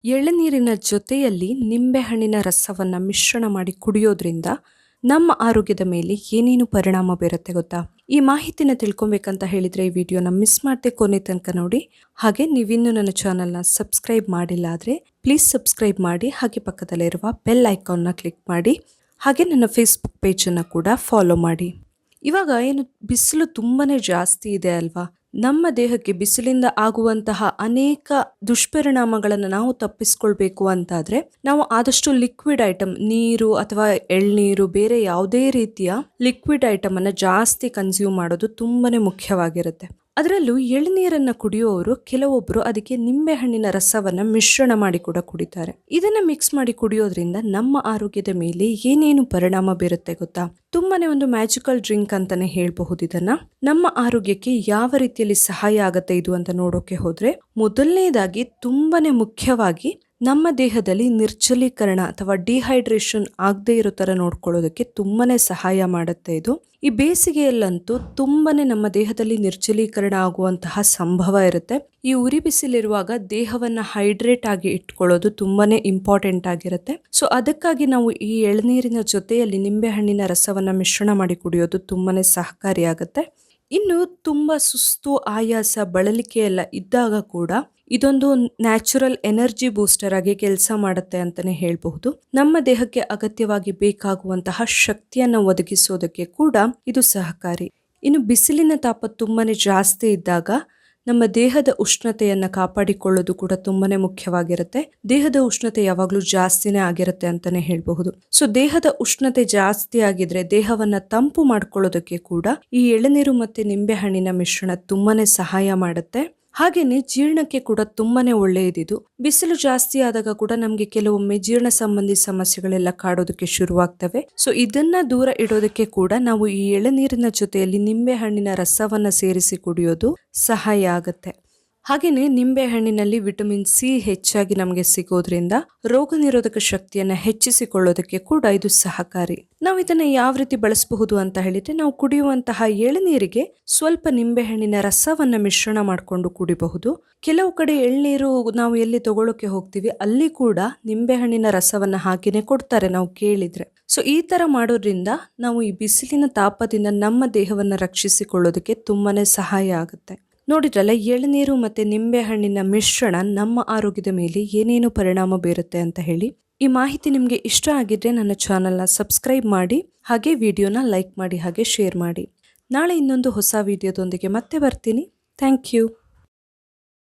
ಎಳನೀರಿನ ಜೊತೆಯಲ್ಲಿ ನಿಂಬೆಹಣ್ಣಿನ ರಸವನ್ನು ಮಿಶ್ರಣ ಮಾಡಿ ಕುಡಿಯೋದ್ರಿಂದ ನಮ್ಮ ಆರೋಗ್ಯದ ಮೇಲೆ ಏನೇನು ಪರಿಣಾಮ ಬೀರುತ್ತೆ ಗೊತ್ತಾ? ಈ ಮಾಹಿತಿನ ತಿಳ್ಕೊಬೇಕಂತ ಹೇಳಿದರೆ ಈ ವಿಡಿಯೋನ ಮಿಸ್ ಮಾಡದೆ ಕೊನೆ ತನಕ ನೋಡಿ. ಹಾಗೆ ನೀವಿನ್ನೂ ನನ್ನ ಚಾನಲ್ನ ಸಬ್ಸ್ಕ್ರೈಬ್ ಮಾಡಿಲ್ಲ ಆದರೆ ಪ್ಲೀಸ್ ಸಬ್ಸ್ಕ್ರೈಬ್ ಮಾಡಿ, ಹಾಗೆ ಪಕ್ಕದಲ್ಲಿರುವ ಬೆಲ್ ಐಕಾನ್ನ ಕ್ಲಿಕ್ ಮಾಡಿ, ಹಾಗೆ ನನ್ನ ಫೇಸ್ಬುಕ್ ಪೇಜನ್ನು ಕೂಡ ಫಾಲೋ ಮಾಡಿ. ಇವಾಗ ಏನು ಬಿಸಿಲು ತುಂಬಾ ಜಾಸ್ತಿ ಇದೆ ಅಲ್ವಾ? ನಮ್ಮ ದೇಹಕ್ಕೆ ಬಿಸಿಲಿಂದ ಆಗುವಂತಹ ಅನೇಕ ದುಷ್ಪರಿಣಾಮಗಳನ್ನು ನಾವು ತಪ್ಪಿಸ್ಕೊಳ್ಬೇಕು ಅಂತಾದ್ರೆ ನಾವು ಆದಷ್ಟು ಲಿಕ್ವಿಡ್ ಐಟಮ್, ನೀರು ಅಥವಾ ಎಳ್ನೀರು, ಬೇರೆ ಯಾವುದೇ ರೀತಿಯ ಲಿಕ್ವಿಡ್ ಐಟಮ್ ಅನ್ನ ಜಾಸ್ತಿ ಕನ್ಸ್ಯೂಮ್ ಮಾಡೋದು ತುಂಬಾನೇ ಮುಖ್ಯವಾಗಿರುತ್ತೆ. ಅದರಲ್ಲೂ ಎಳ್ನೀರನ್ನ ಕುಡಿಯೋರು ಕೆಲವೊಬ್ರು ಅದಕ್ಕೆ ನಿಂಬೆಹಣ್ಣಿನ ರಸವನ್ನ ಮಿಶ್ರಣ ಮಾಡಿ ಕೂಡ ಕುಡಿತಾರೆ. ಇದನ್ನ ಮಿಕ್ಸ್ ಮಾಡಿ ಕುಡಿಯೋದ್ರಿಂದ ನಮ್ಮ ಆರೋಗ್ಯದ ಮೇಲೆ ಏನೇನು ಪರಿಣಾಮ ಬೀರುತ್ತೆ ಗೊತ್ತಾ? ತುಂಬಾನೇ ಒಂದು ಮ್ಯಾಜಿಕಲ್ ಡ್ರಿಂಕ್ ಅಂತಾನೆ ಹೇಳ್ಬಹುದು ಇದನ್ನ. ನಮ್ಮ ಆರೋಗ್ಯಕ್ಕೆ ಯಾವ ರೀತಿಯಲ್ಲಿ ಸಹಾಯ ಆಗತ್ತೆ ಇದು ಅಂತ ನೋಡೋಕೆ ಹೋದ್ರೆ, ಮೊದಲನೇದಾಗಿ ತುಂಬಾನೇ ಮುಖ್ಯವಾಗಿ ನಮ್ಮ ದೇಹದಲ್ಲಿ ನಿರ್ಜಲೀಕರಣ ಅಥವಾ ಡಿಹೈಡ್ರೇಷನ್ ಆಗದೆ ಇರೋ ತರ ನೋಡ್ಕೊಳ್ಳೋದಕ್ಕೆ ತುಂಬಾನೇ ಸಹಾಯ ಮಾಡುತ್ತೆ ಇದು. ಈ ಬೇಸಿಗೆಯಲ್ಲಂತೂ ತುಂಬಾನೇ ನಮ್ಮ ದೇಹದಲ್ಲಿ ನಿರ್ಜಲೀಕರಣ ಆಗುವಂತಹ ಸಂಭವ ಇರುತ್ತೆ. ಈ ಉರಿ ಬಿಸಿಲಿರುವಾಗ ದೇಹವನ್ನ ಹೈಡ್ರೇಟ್ ಆಗಿ ಇಟ್ಕೊಳ್ಳೋದು ತುಂಬಾನೇ ಇಂಪಾರ್ಟೆಂಟ್ ಆಗಿರುತ್ತೆ. ಸೊ ಅದಕ್ಕಾಗಿ ನಾವು ಈ ಎಳನೀರಿನ ಜೊತೆಯಲ್ಲಿ ನಿಂಬೆಹಣ್ಣಿನ ರಸವನ್ನ ಮಿಶ್ರಣ ಮಾಡಿ ಕುಡಿಯೋದು ತುಂಬಾನೇ ಸಹಕಾರಿಯಾಗುತ್ತೆ. ಇನ್ನು ತುಂಬಾ ಸುಸ್ತು, ಆಯಾಸ, ಬಳಲಿಕೆ ಎಲ್ಲ ಇದ್ದಾಗ ಕೂಡ ಇದೊಂದು ನ್ಯಾಚುರಲ್ ಎನರ್ಜಿ ಬೂಸ್ಟರ್ ಆಗಿ ಕೆಲಸ ಮಾಡುತ್ತೆ ಅಂತಾನೆ ಹೇಳಬಹುದು. ನಮ್ಮ ದೇಹಕ್ಕೆ ಅಗತ್ಯವಾಗಿ ಬೇಕಾಗುವಂತಹ ಶಕ್ತಿಯನ್ನ ಒದಗಿಸೋದಕ್ಕೆ ಕೂಡ ಇದು ಸಹಕಾರಿ. ಇನ್ನು ಬಿಸಿಲಿನ ತಾಪ ತುಂಬಾನೇ ಜಾಸ್ತಿ ಇದ್ದಾಗ ನಮ್ಮ ದೇಹದ ಉಷ್ಣತೆಯನ್ನ ಕಾಪಾಡಿಕೊಳ್ಳೋದು ಕೂಡ ತುಂಬಾನೇ ಮುಖ್ಯವಾಗಿರುತ್ತೆ. ದೇಹದ ಉಷ್ಣತೆ ಯಾವಾಗ್ಲೂ ಜಾಸ್ತಿನೇ ಆಗಿರುತ್ತೆ ಅಂತಾನೆ ಹೇಳಬಹುದು. ಸೊ ದೇಹದ ಉಷ್ಣತೆ ಜಾಸ್ತಿ ಆಗಿದ್ರೆ ದೇಹವನ್ನ ತಂಪು ಮಾಡ್ಕೊಳ್ಳೋದಕ್ಕೆ ಕೂಡ ಈ ಎಳನೀರು ಮತ್ತೆ ನಿಂಬೆಹಣ್ಣಿನ ಮಿಶ್ರಣ ತುಂಬಾನೇ ಸಹಾಯ ಮಾಡುತ್ತೆ. ಹಾಗೇನೆ ಜೀರ್ಣಕ್ಕೆ ಕೂಡ ತುಂಬಾನೇ ಒಳ್ಳೆಯದಿದು. ಬಿಸಿಲು ಜಾಸ್ತಿ ಆದಾಗ ಕೂಡ ನಮ್ಗೆ ಕೆಲವೊಮ್ಮೆ ಜೀರ್ಣ ಸಂಬಂಧಿ ಸಮಸ್ಯೆಗಳೆಲ್ಲ ಕಾಡೋದಕ್ಕೆ ಶುರುವಾಗ್ತವೆ. ಸೊ ಇದನ್ನ ದೂರ ಇಡೋದಕ್ಕೆ ಕೂಡ ನಾವು ಈ ಎಳನೀರಿನ ಜೊತೆಯಲ್ಲಿ ನಿಂಬೆಹಣ್ಣಿನ ರಸವನ್ನ ಸೇರಿಸಿ ಕುಡಿಯೋದು ಸಹಾಯ ಆಗುತ್ತೆ. ಹಾಗೇನೆ ನಿಂಬೆಹಣ್ಣಿನಲ್ಲಿ ವಿಟಮಿನ್ ಸಿ ಹೆಚ್ಚಾಗಿ ನಮಗೆ ಸಿಗೋದ್ರಿಂದ ರೋಗ ನಿರೋಧಕ ಶಕ್ತಿಯನ್ನ ಹೆಚ್ಚಿಸಿಕೊಳ್ಳೋದಕ್ಕೆ ಕೂಡ ಇದು ಸಹಕಾರಿ. ನಾವು ಇದನ್ನ ಯಾವ ರೀತಿ ಬಳಸಬಹುದು ಅಂತ ಹೇಳಿದ್ರೆ, ನಾವು ಕುಡಿಯುವಂತಹ ಎಳನೀರಿಗೆ ಸ್ವಲ್ಪ ನಿಂಬೆಹಣ್ಣಿನ ರಸವನ್ನ ಮಿಶ್ರಣ ಮಾಡಿಕೊಂಡು ಕುಡಿಬಹುದು. ಕೆಲವು ಕಡೆ ಎಳ್ನೀರು ನಾವು ಎಲ್ಲಿ ತಗೊಳ್ಳೋಕೆ ಹೋಗ್ತೀವಿ ಅಲ್ಲಿ ಕೂಡ ನಿಂಬೆಹಣ್ಣಿನ ರಸವನ್ನ ಹಾಕಿನೇ ಕೊಡ್ತಾರೆ ನಾವು ಕೇಳಿದ್ರೆ. ಸೊ ಈ ತರ ಮಾಡೋದ್ರಿಂದ ನಾವು ಈ ಬಿಸಿಲಿನ ತಾಪದಿಂದ ನಮ್ಮ ದೇಹವನ್ನ ರಕ್ಷಿಸಿಕೊಳ್ಳೋದಕ್ಕೆ ತುಂಬಾನೇ ಸಹಾಯ ಆಗುತ್ತೆ. ನೋಡಿದ್ರಲ್ಲ, ಎಳನೀರು ಮತ್ತೆ ನಿಂಬೆಹಣ್ಣಿನ ಮಿಶ್ರಣ ನಮ್ಮ ಆರೋಗ್ಯದ ಮೇಲೆ ಏನೇನು ಪರಿಣಾಮ ಬೀರುತ್ತೆ ಅಂತ ಹೇಳಿ. ಈ ಮಾಹಿತಿ ನಿಮಗೆ ಇಷ್ಟ ಆಗಿದ್ರೆ ನನ್ನ ಚಾನಲ್ನ ಸಬ್ಸ್ಕ್ರೈಬ್ ಮಾಡಿ, ಹಾಗೆ ವಿಡಿಯೋನ ಲೈಕ್ ಮಾಡಿ, ಹಾಗೆ ಶೇರ್ ಮಾಡಿ. ನಾಳೆ ಇನ್ನೊಂದು ಹೊಸ ವಿಡಿಯೋದೊಂದಿಗೆ ಮತ್ತೆ ಬರ್ತೀನಿ. Thank you.